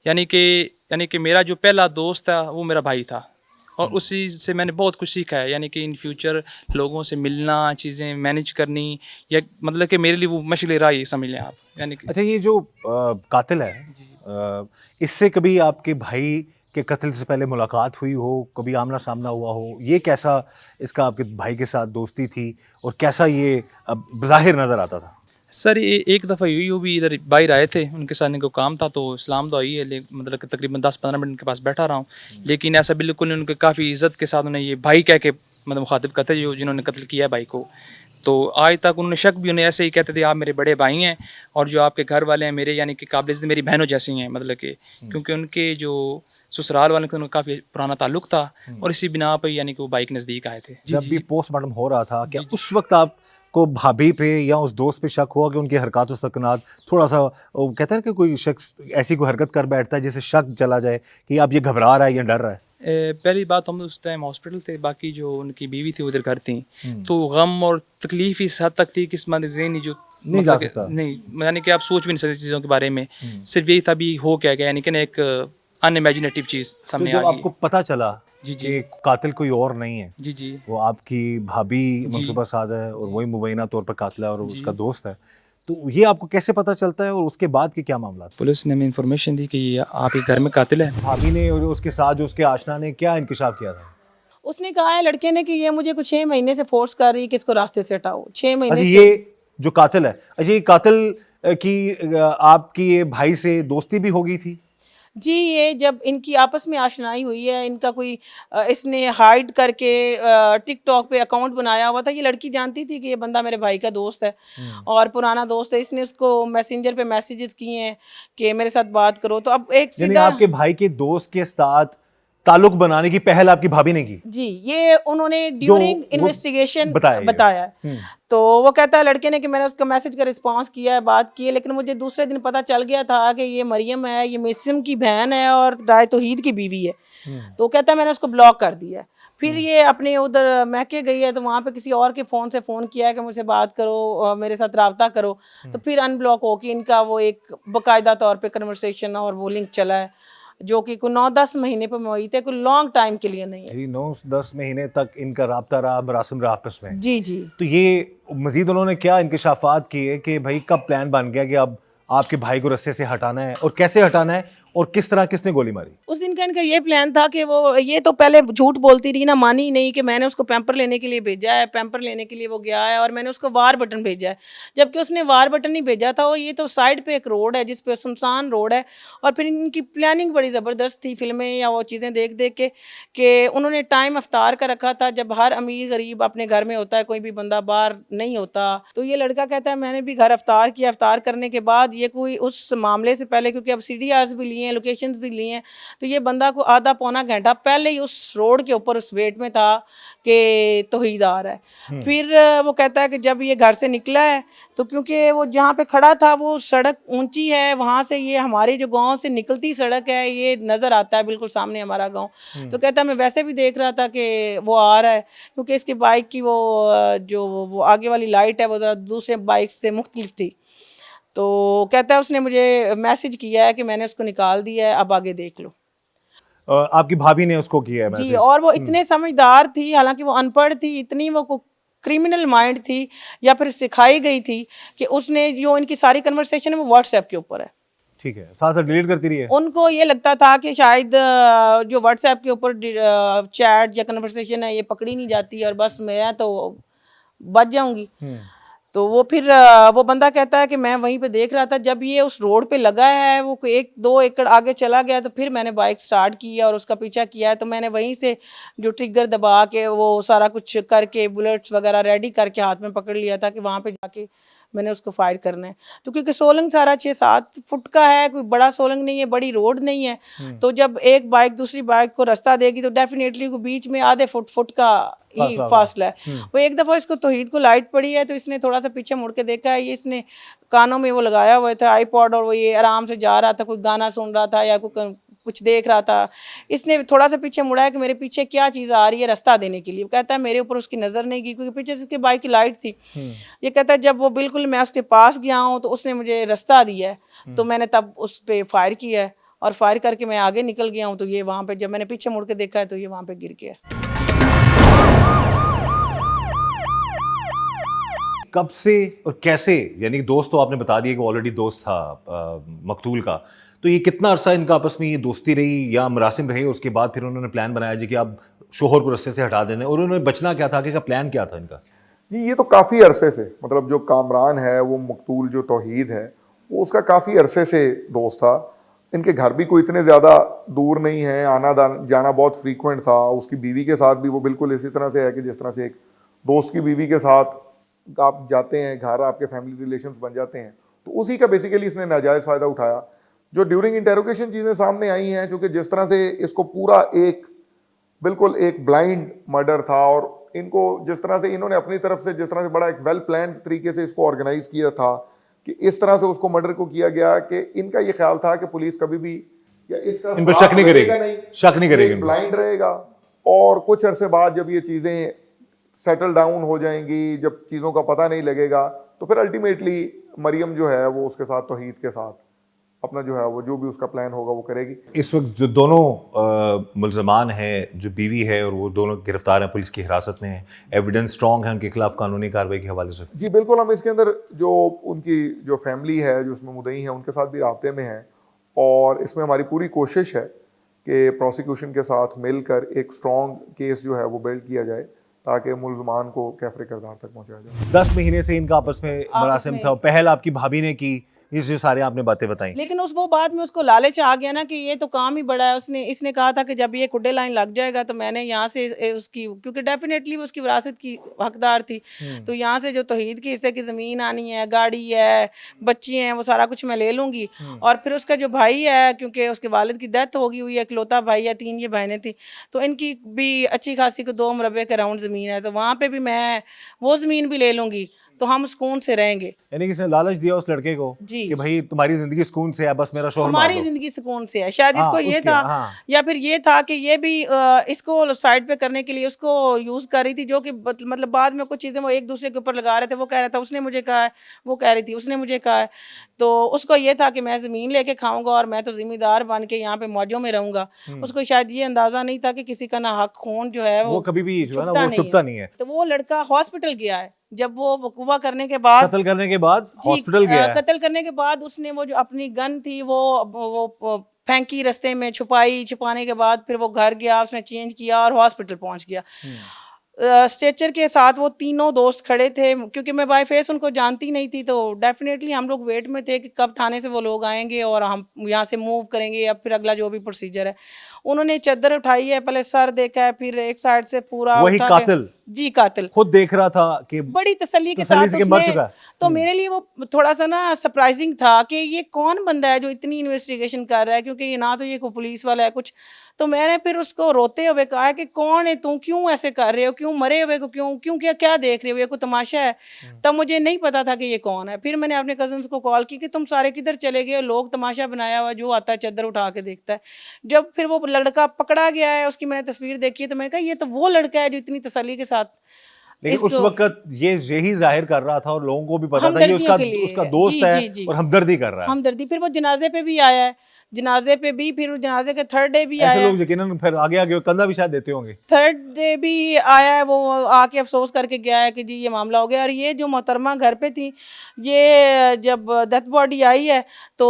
यानी कि मेरा जो पहला दोस्त था वो मेरा भाई था और उसी से मैंने बहुत कुछ सीखा है, यानी कि इन फ्यूचर लोगों से मिलना, चीज़ें मैनेज करनी, या मतलब कि मेरे लिए वो मशग़िल राह ही समझ लें आप। यानी कि अच्छा ये जो कातिल है, इससे कभी आपके भाई के कत्ल से पहले मुलाकात हुई हो, कभी आमना सामना हुआ हो? ये कैसा इसका आपके भाई के साथ दोस्ती थी और कैसा ये बज़ाहिर नज़र आता था? सर ये एक दफ़ा हुई, वो भी इधर बाहर आए थे, उनके साथ इनको काम था तो इस्लाम तो आई है, मतलब कि तकरीबन 10-15 मिनट उनके पास बैठा रहा हूँ, लेकिन ऐसा बिल्कुल उनके काफ़ी इज़्ज़त के साथ उन्हें ये भाई कह के मतलब मुखातिब करते जो जिन्होंने कत्ल किया है भाई को। तो आज तक उन्होंने शक भी, उन्हें ऐसे ही कहते थे आप मेरे बड़े भाई हैं और जो आपके घर वाले हैं मेरे यानी कि काबिल इज़्ज़त मेरी बहनों जैसी हैं, मतलब कि क्योंकि उनके जो ससुराल वाले थे उनका काफ़ी पुराना ताल्लुक़ था और इसी बिना पर यानी कि वो भाई के नज़दीक आए थे। जब भी पोस्टमार्टम हो रहा था, क्या उस वक्त आप को भाभी पे या उस दोस्त पे शक हुआ कि उनकी हरकत सकनात थोड़ा सा, वो कहते हैं कि कोई शख्स ऐसी कोई हरकत कर बैठता है जिससे शक चला जाए कि आप ये घबरा रहा है या डर रहा है? पहली बात हम उस टाइम हॉस्पिटल थे, बाकी जो उनकी बीवी थी उधर घर थी, तो गम और तकलीफ इस हद तक थी कि इस ज़हनी जो नहीं जा सकता। नहीं, यानी कि आप सोच भी नहीं सकते चीज़ों के बारे में, सिर्फ यही था भी हो क्या गया, यानी कि ना एक अनइमेजिनेटिव चीज़ सामने तो आ जब गई। आपको पता चला जी कि कातिल कोई और नहीं है, जी जी वो आपकी भाभी मनसूबा साज है और वही मुबैना तौर पर कातिल है और उसका दोस्त है, तो ये आपको कैसे पता चलता है और उसके बाद के क्या मामला? पुलिस ने हमें इन्फॉर्मेशन दी कि ये आपके घर में कातिल है। भाभी ने और उसके साथ जो उसके आशना ने क्या इंकशाफ किया था? उसने कहा है लड़के ने कि ये मुझे कुछ 6 महीने से फोर्स कर रही है कि इसको रास्ते से हटाओ। 6 महीने अच्छा से ये जो कातिल है, अच्छा ये कातिल की आपकी ये भाई से दोस्ती भी हो गई थी? जी, ये जब इनकी आपस में आशनाई हुई है, इनका कोई इसने हाइड करके टिकटॉक पे अकाउंट बनाया हुआ था। ये लड़की जानती थी कि ये बंदा मेरे भाई का दोस्त है और पुराना दोस्त है। इसने उसको मैसेंजर पे मैसेजेस किए हैं कि मेरे साथ बात करो। तो अब एक यानी सीधा आपके भाई के दोस्त के साथ ताल्लुक बनाने की पहल आपकी भाभी ने की? जी, ये उन्होंने ड्यूरिंग वो इन्वेस्टिगेशन बताया है। तो वो कहता है लड़के ने कि मैंने उसका मैसेज का रिस्पांस किया है, बात की है, लेकिन मुझे दूसरे दिन पता चल गया था कि ये मरियम है, ये मिसम की बहन है और राय तौहीद की बीवी है। तो कहता है मैंने उसको ब्लॉक कर दिया है। फिर ये अपने उधर महके गई है तो वहाँ पे किसी और के फ़ोन से फ़ोन किया है कि मुझसे बात करो, मेरे साथ रब्ता करो। तो फिर अनब्लॉक हो के इनका वो एक बाकायदा तौर पे कन्वर्सेशन और वो लिंक चला है जो कि कोई 9-10 महीने पर मुई थे, कोई लॉन्ग टाइम के लिए नहीं है। 9-10 महीने तक इनका राब्ता रहा, मरासिम रहा आपस में। जी जी। तो ये मजीद उन्होंने क्या इंकशाफात किए कि भाई कब प्लान बन गया कि अब आपके भाई को रस्से से हटाना है और कैसे हटाना है और किस तरह किसने गोली मारी? उस दिन का इनका ये प्लान था कि वो ये तो पहले झूठ बोलती रही ना, मानी नहीं कि मैंने उसको पैम्पर लेने के लिए भेजा है, पैम्पर लेने के लिए वो गया है और मैंने उसको वार बटन भेजा है, जबकि उसने वार बटन नहीं भेजा था। वो ये तो साइड पे एक रोड है जिस पे सुनसान रोड है। और फिर इनकी प्लानिंग बड़ी ज़बरदस्त थी फिल्में या वो चीज़ें देख देख के कि उन्होंने टाइम अफ्तार का रखा था, जब हर अमीर गरीब अपने घर में होता है, कोई भी बंदा बाहर नहीं होता। तो ये लड़का कहता है मैंने भी घर अफ्तार किया, अफ्तार करने के बाद ये कोई उस मामले से पहले, क्योंकि अब CDRs भी लिए हैं, लोकेशंस भी लिए हैं, तो ये बंदा को आधा पौना घंटा पहले ही उस रोड के ऊपर उस वेट में था कि तौहीद आ रहा है। फिर वो कहता है कि जब ये घर से निकला है तो क्योंकि वो जहाँ पे खड़ा था वो सड़क ऊंची है, वहाँ से ये हमारे जो गांव से निकलती सड़क है ये नज़र आता है बिल्कुल सामने हमारा गांव। तो कहता है मैं वैसे भी देख रहा था कि वो आ रहा है, क्योंकि इसकी बाइक की वो जो वो आगे वाली लाइट है वो ज़रा दूसरे बाइक से मुख्तलिफ थी। तो कहता है उसने मुझे मैसेज किया है कि मैंने उसको निकाल दिया है, अब आगे देख लो। आपकी भाभी ने उसको किया है जी, मैसेज? और वो इतने समझदार थी, हालांकि वो अनपढ़ थी, इतनी वो क्रिमिनल माइंड थी या फिर सिखाई गई थी कि उसने जो इनकी सारी कन्वर्सेशन है वो व्हाट्सएप के ऊपर है। ठीक है, साथ साथ डिलीट करती रही है? उनको ये लगता था कि शायद जो व्हाट्सएप के ऊपर चैट या कन्वर्सेशन है ये पकड़ी नहीं जाती और बस मैं तो बच जाऊंगी। तो वो फिर वो बंदा कहता है कि मैं वहीं पे देख रहा था, जब ये उस रोड पे लगा है वो 1-2 एकड़ आगे चला गया तो फिर मैंने बाइक स्टार्ट की और उसका पीछा किया है। तो मैंने वहीं से जो ट्रिगर दबा के वो सारा कुछ करके बुलेट्स वगैरह रेडी करके हाथ में पकड़ लिया था कि वहाँ पे जाके मैंने उसको फायर करना है। तो क्योंकि सोलंग सारा 6-7 फुट का है, कोई बड़ा सोलंग नहीं है, बड़ी रोड नहीं है, तो जब एक बाइक दूसरी बाइक को रास्ता देगी तो डेफिनेटली बीच में आधे फुट का ही फासला है। वो एक दफ़ा इसको तौहीद को लाइट पड़ी है तो इसने थोड़ा सा पीछे मुड़ के देखा है, ये इसने कानों में वो लगाया हुआ था आईपॉड और वो ये आराम से जा रहा था, कोई गाना सुन रहा था या कुछ देख रहा था। इसने थोड़ा सा पीछे मुड़ा है कि मेरे पीछे क्या चीज़ आ रही है रास्ता देने के लिए। वो कहता है मेरे ऊपर उसकी नज़र नहीं गई क्योंकि पीछे से उसकी बाइक की लाइट थी। ये कहता है जब वो बिल्कुल मैं उसके पास गया हूँ तो उसने मुझे रास्ता दिया है, तो मैंने तब उस पर फायर किया है और फायर करके मैं आगे निकल गया हूँ। तो ये वहाँ पे जब मैंने पीछे मुड़ के देखा है तो ये वहाँ पे गिर गया। कब से और कैसे, यानी दोस्त तो आपने बता दिया कि ऑलरेडी दोस्त था मकतूल का, तो ये कितना अरसा इनका आपस में ये दोस्ती रही या मरासिम रहे, उसके बाद फिर उन्होंने प्लान बनाया जी कि आप शोहर को रास्ते से हटा देने, और उन्होंने बचना क्या था, कि प्लान क्या था इनका? जी ये तो काफ़ी अरसे से, मतलब जो कामरान है वो मकतूल जो तौहीद है वो उसका काफ़ी अरसे से दोस्त था। इनके घर भी कोई इतने ज़्यादा दूर नहीं है, आना जाना बहुत फ्रीक्वेंट था। उसकी बीवी के साथ भी वो बिल्कुल इसी तरह से है कि जिस तरह से एक दोस्त की बीवी के साथ आप जाते हैं घर, आपके फैमिली रिलेशंस बन जाते हैं, तो उसी का बेसिकली इसने नाजायज़ फ़ायदा उठाया। जो ड्यूरिंग इंटेरोगेशन चीज़ें सामने आई हैं, चूँकि जिस तरह से इसको पूरा बिल्कुल एक ब्लाइंड मर्डर था और इनको जिस तरह से इन्होंने अपनी तरफ से जिस तरह से बड़ा एक वेल प्लान तरीके से इसको ऑर्गेनाइज किया था कि इस तरह से उसको मर्डर को किया गया कि इनका ये ख्याल था कि पुलिस कभी भी या इसका इन पर शक नहीं करेगी, शक नहीं करेगी, ब्लाइंड रहेगा। और कुछ अरसे बाद जब ये चीज़ें सेटल डाउन हो जाएंगी, जब चीज़ों का पता नहीं लगेगा, तो फिर अल्टीमेटली मरियम जो है वो उसके साथ तौहीद के साथ अपना जो है वो जो भी उसका प्लान होगा वो करेगी। इस वक्त जो दोनों मुल्ज़मान हैं, जो बीवी है और वो दोनों गिरफ्तार हैं, पुलिस की हिरासत में हैं, एविडेंस स्ट्रॉन्ग है उनके खिलाफ कानूनी कार्रवाई के हवाले से? जी बिल्कुल, हम इसके अंदर जो उनकी जो फैमिली है, जो उसमें मुद्दई है, उनके साथ भी राब्ते में हैं और इसमें हमारी पूरी कोशिश है कि प्रोसिक्यूशन के साथ मिलकर एक स्ट्रॉन्ग केस जो है वो बिल्ड किया जाए ताकि मुल्ज़मान को कैफरे किरदार तक पहुँचाया जाए। 10 महीने से इनका आपस में मरासिम था, पहल आपकी भाभी ने की, ये जो सारे आपने बातें बताई, लेकिन वो बाद में उसको लालच आ गया ना कि ये तो काम ही बड़ा है। इसने कहा था कि जब ये कुड्डे लाइन लग जाएगा तो मैंने यहाँ से उसकी, क्योंकि डेफिनेटली वो उसकी विरासत की हकदार थी, तो यहाँ से जो तौहीद की हिस्से की ज़मीन आनी है, गाड़ी है, बच्ची हैं, वो सारा कुछ मैं ले लूँगी। और फिर उसका जो भाई है, क्योंकि उसके वालिद की डेथ होगी हुई है, इकलौता भाई है, 3 ये बहनें थी, तो इनकी भी अच्छी खासी को 2 मरबे के राउंड ज़मीन है, तो वहाँ पर भी मैं वो ज़मीन भी ले लूँगी, तो हम सुकून से रहेंगे। यानी कि इसने लालच दिया उस लड़के को कि भाई तुम्हारी जिंदगी सुकून से है, बस मेरा शोहर मार दो। हमारी जिंदगी सुकून से है, शायद इसको ये था या फिर ये था कि ये भी इसको साइड पे करने के लिए उसको यूज कर रही थी, जो कि मतलब बाद में कुछ चीजें वो एक दूसरे के ऊपर लगा रहे थे। वो कह रहा था उसने मुझे कहा है, वो कह रही थी उसने मुझे कहा है, तो उसको ये था कि मैं जमीन लेके खाऊंगा और मैं तो जिम्मेदार बन के यहाँ पे मौजों में रहूंगा। उसको शायद ये अंदाजा नहीं था कि किसी का ना हक खून जो है वो कभी भी जो है ना वो छुपता नहीं है। तो वो लड़का हॉस्पिटल गया है जब वो वकूवा करने के बाद कत्ल करने के बाद जी, हॉस्पिटल गया है। कत्ल करने के बाद उसने वो जो अपनी गन थी वो फेंकी रास्ते में, छुपाने के बाद फिर वो घर गया, उसने चेंज किया और हॉस्पिटल पहुंच गया। स्ट्रेचर के साथ वो तीनों दोस्त खड़े थे, क्योंकि मैं बाय फेस उनको जानती नहीं थी, तो डेफिनेटली हम लोग वेट में थे कि कब थाने से वो लोग आएंगे और हम यहाँ से मूव करेंगे या फिर अगला जो भी प्रोसीजर है। उन्होंने चद्दर उठाई है, पहले सर देखा है, फिर एक साइड से पूरा वही उठा के- कातिल? जी कातिल खुद देख रहा था कि बड़ी तसल्ली के तसल्ली साथ से कि मर उसने, चुका है। तो मेरे लिए वो थोड़ा सा ना सरप्राइजिंग था कि ये कौन बंदा है जो इतनी इन्वेस्टिगेशन कर रहा है, क्योंकि ये ना तो ये कोई पुलिस वाला है कुछ। तो मैंने फिर उसको रोते हुए कहा कि कौन है तू, क्यों ऐसे कर रहे हो, क्यों मरे हुए को क्यों क्या क्या देख रहे हो, ये कोई तमाशा है? तब मुझे नहीं पता था कि ये कौन है। फिर मैंने अपने कजन्स को कॉल की कि तुम सारे किधर चले गए, लोग तमाशा बनाया हुआ, जो आता है चद्दर उठा के देखता है। जब फिर वो लड़का पकड़ा गया है, उसकी मैंने तस्वीर देखी है, तो मैंने कहा ये तो वो लड़का है जो इतनी तसल्ली के साथ लेकिन उस वक्त ये यही जाहिर कर रहा था और लोगों को भी पता था कि हमदर्दियों के लिए उसका है। दोस्त जी, है जी, जी। और हमदर्दी कर रहा है। हमदर्दी। फिर वो जनाजे पे भी आया है, जनाजे पे भी, फिर जनाजे के थर्ड डे भी ऐसे आया, लोग यकीनन फिर आगे आगे कंधा भी शायद देते होंगे। थर्ड डे भी आया है, वो आके अफसोस करके गया है कि जी ये मामला हो गया। और ये जो मोहतरमा घर पे थी, ये जब डेथ बॉडी आई है तो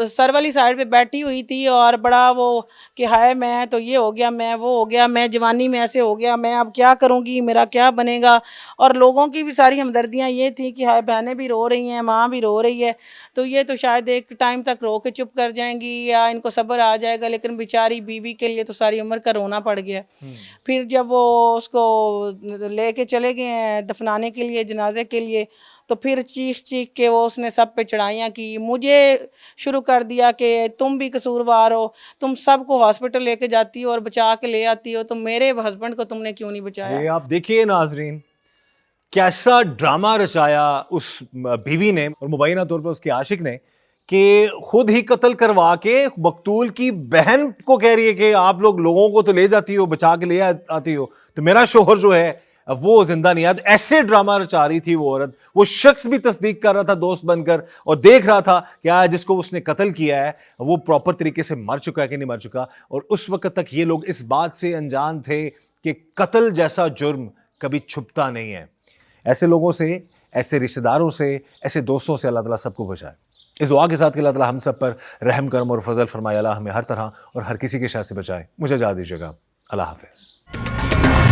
सर वाली साइड पे बैठी हुई थी और बड़ा वो कि हाय मैं तो ये हो गया, मैं वो हो गया, मैं जवानी में ऐसे हो गया, मैं अब क्या करूँगी, मेरा क्या बनेगा। और लोगों की भी सारी हमदर्दियाँ ये थी कि हाय बहनें भी रो रही हैं, माँ भी रो रही है, तो ये तो शायद एक टाइम तक रो के चुप कर जाएंगी या इनको सब्र आ जाएगा, लेकिन बेचारी बीवी के लिए तो सारी उम्र का रोना पड़ गया। फिर जब वो उसको लेके चले गए हैं दफनाने के लिए, जनाजे के लिए, तो फिर चीख के वो उसने सब पे चढ़ाइयाँ की, मुझे शुरू कर दिया कि तुम भी कसूरवार हो, तुम सबको हॉस्पिटल लेके जाती हो और बचा के ले आती हो, तो मेरे हस्बैंड को तुमने क्यों नहीं बचाया। ये आप देखिए नाजरीन, कैसा ड्रामा रचाया उस बीवी ने और मुबैना तौर पर उसके आशिक ने कि खुद ही कत्ल करवा के मकतूल की बहन को कह रही है कि आप लोगों को तो ले जाती हो, बचा के ले आती हो, तो मेरा शोहर जो है वो जिंदा नहीं आया। तो ऐसे ड्रामा रचा रही थी वो औरत। वो शख्स भी तस्दीक कर रहा था दोस्त बनकर और देख रहा था कि आज जिसको उसने कत्ल किया है वो प्रॉपर तरीके से मर चुका है कि नहीं मर चुका। और उस वक्त तक ये लोग इस बात से अनजान थे कि कत्ल जैसा जुर्म कभी छुपता नहीं है। ऐसे लोगों से, ऐसे रिश्तेदारों से, ऐसे दोस्तों से अल्लाह ताला सबको बचाए। इस दुआ के साथ कि अल्लाह ताला हम सब पर रहम करम और फजल फरमाए। अल्लाह हमें हर तरह और हर किसी के शर से बचाए। मुझे इजाज़त दीजिएगा। अल्लाह हाफिज़।